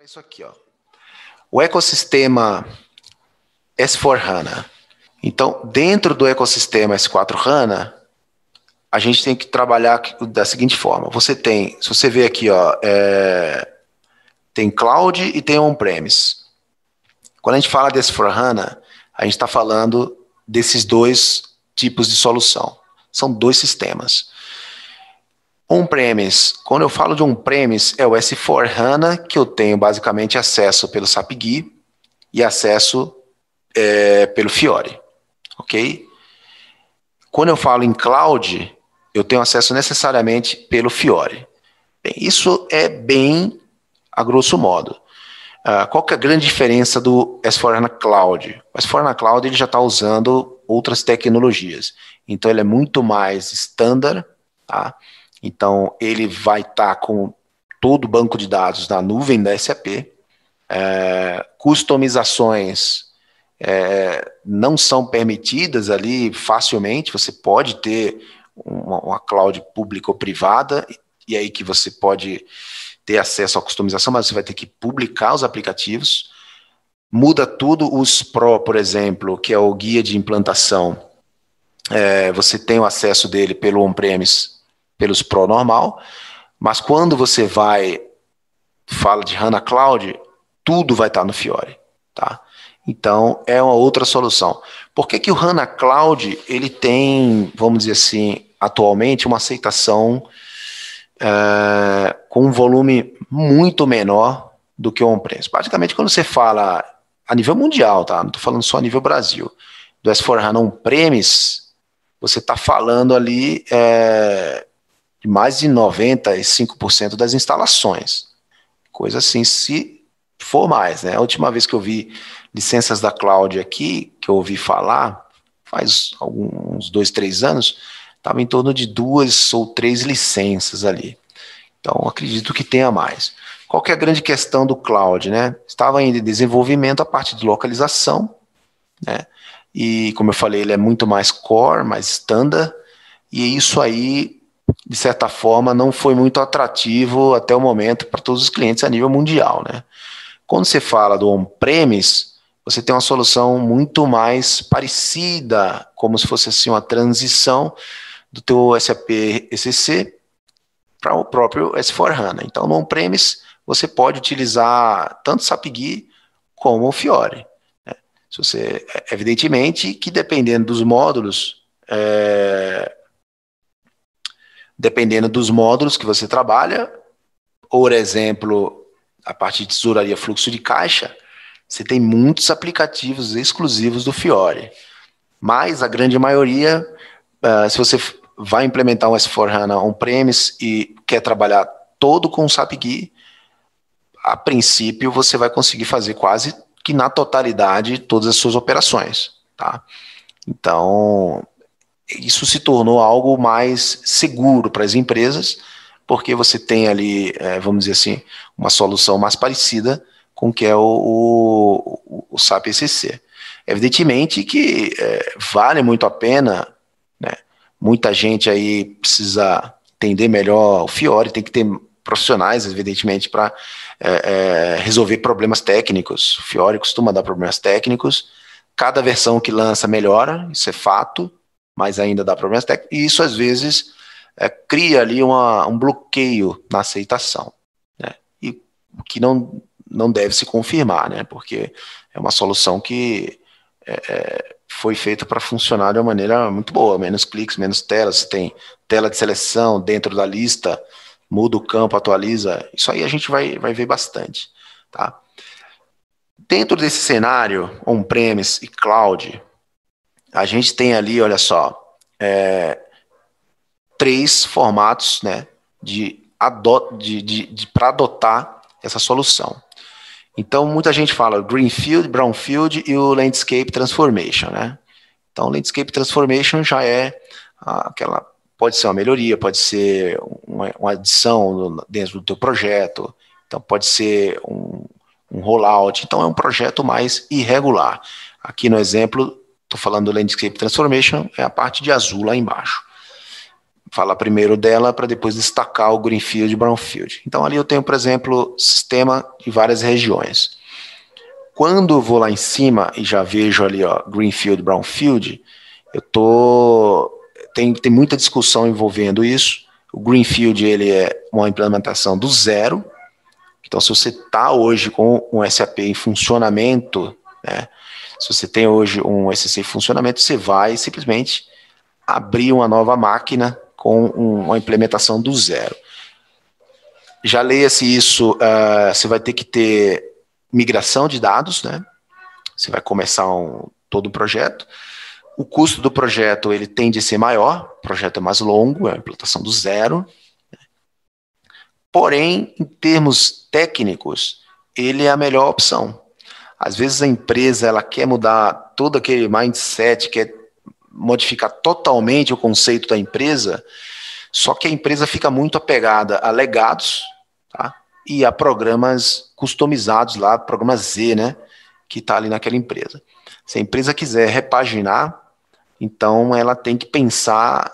Isso aqui, ó. O ecossistema S4HANA. Então, dentro do ecossistema S4HANA, a gente tem que trabalhar da seguinte forma. Você tem, se você ver aqui, ó, tem cloud e tem on-premise. Quando a gente fala de S4HANA, a gente está falando desses dois tipos de solução. São dois sistemas. On-premise, quando eu falo de on-premise, é o S4HANA, que eu tenho basicamente acesso pelo SAP GUI e acesso pelo Fiori, ok? Quando eu falo em cloud, eu tenho acesso necessariamente pelo Fiori. Bem, isso é bem a grosso modo. Qual que é a grande diferença do S4HANA Cloud? O S4HANA Cloud ele já está usando outras tecnologias, então ele é muito mais standard, tá? Então, ele vai estar com todo o banco de dados na nuvem da SAP. Customizações não são permitidas ali facilmente. Você pode ter uma cloud pública ou privada, e aí que você pode ter acesso à customização, mas você vai ter que publicar os aplicativos. Muda tudo. Os Pro, por exemplo, que é o guia de implantação, você tem o acesso dele pelo on-premise, pelos Pro normal, mas quando você fala de HANA Cloud, tudo vai estar no Fiori, tá? Então, é uma outra solução. Por que o HANA Cloud, ele tem, vamos dizer assim, atualmente, uma aceitação com um volume muito menor do que o on-premise? Praticamente, quando você fala a nível mundial, tá? Não estou falando só a nível Brasil, do S4HANA on-premise, você está falando ali de mais de 95% das instalações. Coisa assim, se for mais, né? A última vez que eu vi licenças da cloud aqui, que eu ouvi falar, faz uns 2, 3 anos, estava em torno de 2 ou 3 licenças ali. Então, acredito que tenha mais. Qual que é a grande questão do cloud, né? Estava ainda em desenvolvimento a parte de localização, né? E, como eu falei, ele é muito mais core, mais standard, e isso aí, de certa forma, não foi muito atrativo até o momento para todos os clientes a nível mundial, né? Quando você fala do on-premise, você tem uma solução muito mais parecida, como se fosse assim, uma transição do teu SAP ECC para o próprio S4HANA. Então, no on-premise, você pode utilizar tanto SAP GUI como o Fiori. Né? Se você, evidentemente que dependendo dos módulos, que você trabalha, por exemplo, a parte de tesouraria, fluxo de caixa, você tem muitos aplicativos exclusivos do Fiori. Mas a grande maioria, se você vai implementar um S4HANA on-premise e quer trabalhar todo com o SAP GUI, a princípio você vai conseguir fazer quase que na totalidade todas as suas operações, tá? Então, isso se tornou algo mais seguro para as empresas, porque você tem ali, vamos dizer assim, uma solução mais parecida com o que é o SAP ECC. Evidentemente que vale muito a pena, né? Muita gente aí precisa entender melhor o Fiori, tem que ter profissionais, evidentemente, para resolver problemas técnicos. O Fiori costuma dar problemas técnicos, cada versão que lança melhora, isso é fato, mas ainda dá problemas técnicos, e isso às vezes cria ali um bloqueio na aceitação, né? E o que não deve se confirmar, né? Porque é uma solução que foi feita para funcionar de uma maneira muito boa, menos cliques, menos telas, você tem tela de seleção dentro da lista, muda o campo, atualiza, isso aí a gente vai ver bastante, tá? Dentro desse cenário, on-premise e cloud, a gente tem ali, olha só, 3 formatos, né, para adotar essa solução. Então, muita gente fala Greenfield, Brownfield e o Landscape Transformation, né? Então, o Landscape Transformation já pode ser uma melhoria, pode ser uma adição dentro do teu projeto, então pode ser um rollout, então é um projeto mais irregular. Aqui no exemplo, estou falando do Landscape Transformation, é a parte de azul lá embaixo. falar primeiro dela para depois destacar o Greenfield e Brownfield. Então ali eu tenho, por exemplo, sistema de várias regiões. Quando eu vou lá em cima e já vejo ali, ó, Greenfield, Brownfield, tem muita discussão envolvendo isso. O Greenfield, ele é uma implementação do zero. Então, se você está hoje com um SAP em funcionamento, né, se você tem hoje um SC em funcionamento, você vai simplesmente abrir uma nova máquina com uma implementação do zero. Já leia-se isso, você vai ter que ter migração de dados, né? Você vai começar todo o projeto. O custo do projeto ele tende a ser maior, o projeto é mais longo, é a implantação do zero. Porém, em termos técnicos, ele é a melhor opção. Às vezes a empresa ela quer mudar todo aquele mindset, quer modificar totalmente o conceito da empresa, só que a empresa fica muito apegada a legados, tá? E a programas customizados lá, programa Z, né? Que está ali naquela empresa. Se a empresa quiser repaginar, então ela tem que pensar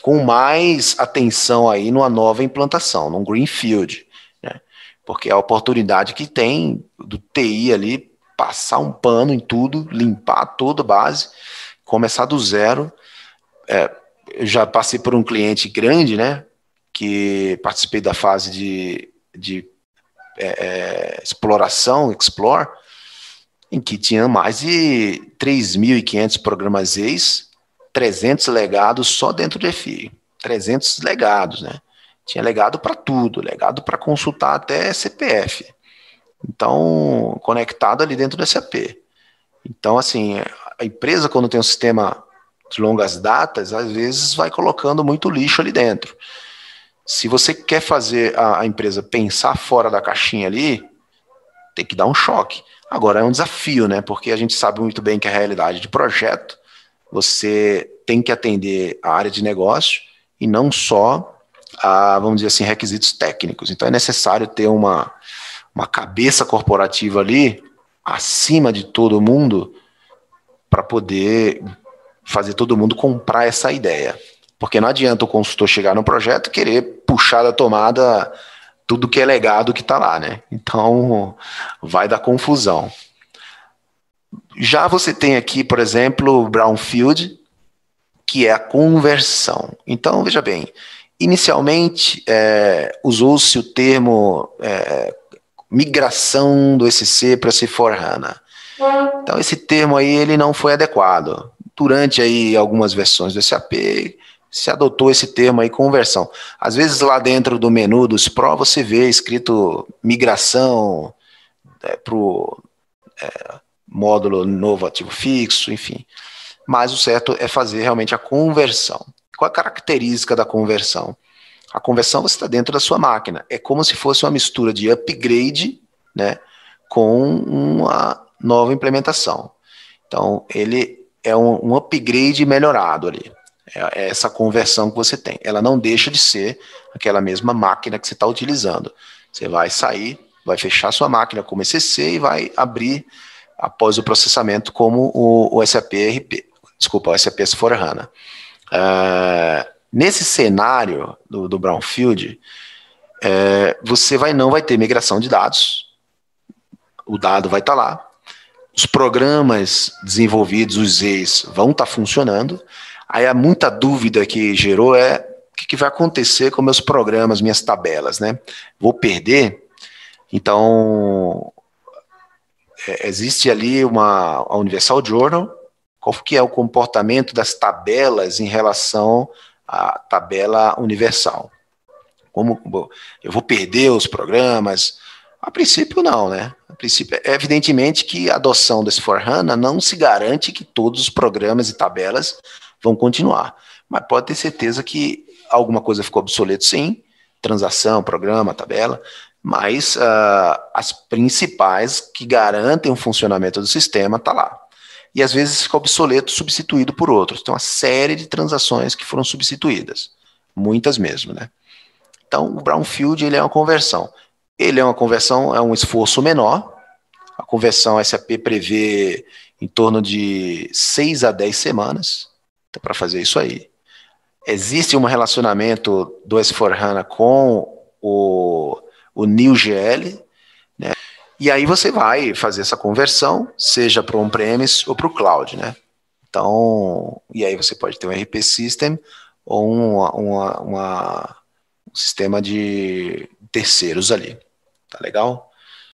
com mais atenção aí numa nova implantação, num greenfield, né? Porque é a oportunidade que tem do TI ali passar um pano em tudo, limpar toda a base, começar do zero. Eu já passei por um cliente grande, né? Que participei da fase de exploração, Explore, em que tinha mais de 3.500 programas ex, 300 legados só dentro de FI. 300 legados, né? Tinha legado para tudo, legado para consultar até CPF. Então, conectado ali dentro do SAP. Então, assim, a empresa, quando tem um sistema de longas datas, às vezes vai colocando muito lixo ali dentro. Se você quer fazer a empresa pensar fora da caixinha ali, tem que dar um choque. Agora, é um desafio, né? Porque a gente sabe muito bem que a realidade de projeto, você tem que atender a área de negócio e não só a, vamos dizer assim, requisitos técnicos. Então, é necessário ter uma cabeça corporativa ali, acima de todo mundo, para poder fazer todo mundo comprar essa ideia. Porque não adianta o consultor chegar no projeto e querer puxar da tomada tudo que é legado que está lá, né? Então, vai dar confusão. Já você tem aqui, por exemplo, o Brownfield, que é a conversão. Então, veja bem, inicialmente usou-se o termo migração do SC para C4HANA. Então, esse termo aí ele não foi adequado. Durante aí algumas versões do SAP, se adotou esse termo aí, conversão. Às vezes lá dentro do menu dos Pro, você vê escrito migração para o módulo novo ativo fixo, enfim. Mas o certo é fazer realmente a conversão. Qual a característica da conversão? A conversão você está dentro da sua máquina. É como se fosse uma mistura de upgrade, né, com uma nova implementação. Então, ele é um upgrade melhorado ali. É essa conversão que você tem. Ela não deixa de ser aquela mesma máquina que você está utilizando. Você vai sair, vai fechar sua máquina como ECC e vai abrir após o processamento como o SAP RP. Desculpa, o SAP S/4HANA. Nesse cenário do Brownfield, você não vai ter migração de dados. O dado vai estar lá. Os programas desenvolvidos, os Zs, vão estar funcionando. Aí há muita dúvida que gerou o que vai acontecer com meus programas, minhas tabelas, né? Vou perder? Então, existe ali a Universal Journal. Qual que é o comportamento das tabelas em relação à tabela universal? Como eu vou perder os programas? A princípio, não, né? A princípio, evidentemente que a adoção desse S/4HANA não se garante que todos os programas e tabelas vão continuar. Mas pode ter certeza que alguma coisa ficou obsoleto, sim. Transação, programa, tabela. Mas as principais que garantem o funcionamento do sistema tá lá. E às vezes fica obsoleto, substituído por outros. Tem uma série de transações que foram substituídas. Muitas mesmo, né? Então, o Brownfield, ele é uma conversão. Ele é uma conversão, é um esforço menor. A conversão SAP prevê em torno de 6 a 10 semanas para fazer isso aí. existe um relacionamento do S4HANA com o NewGL, né? E aí você vai fazer essa conversão, seja para o on-premise ou para o cloud, né? Então, e aí você pode ter um RP System ou um sistema de terceiros ali. Tá legal?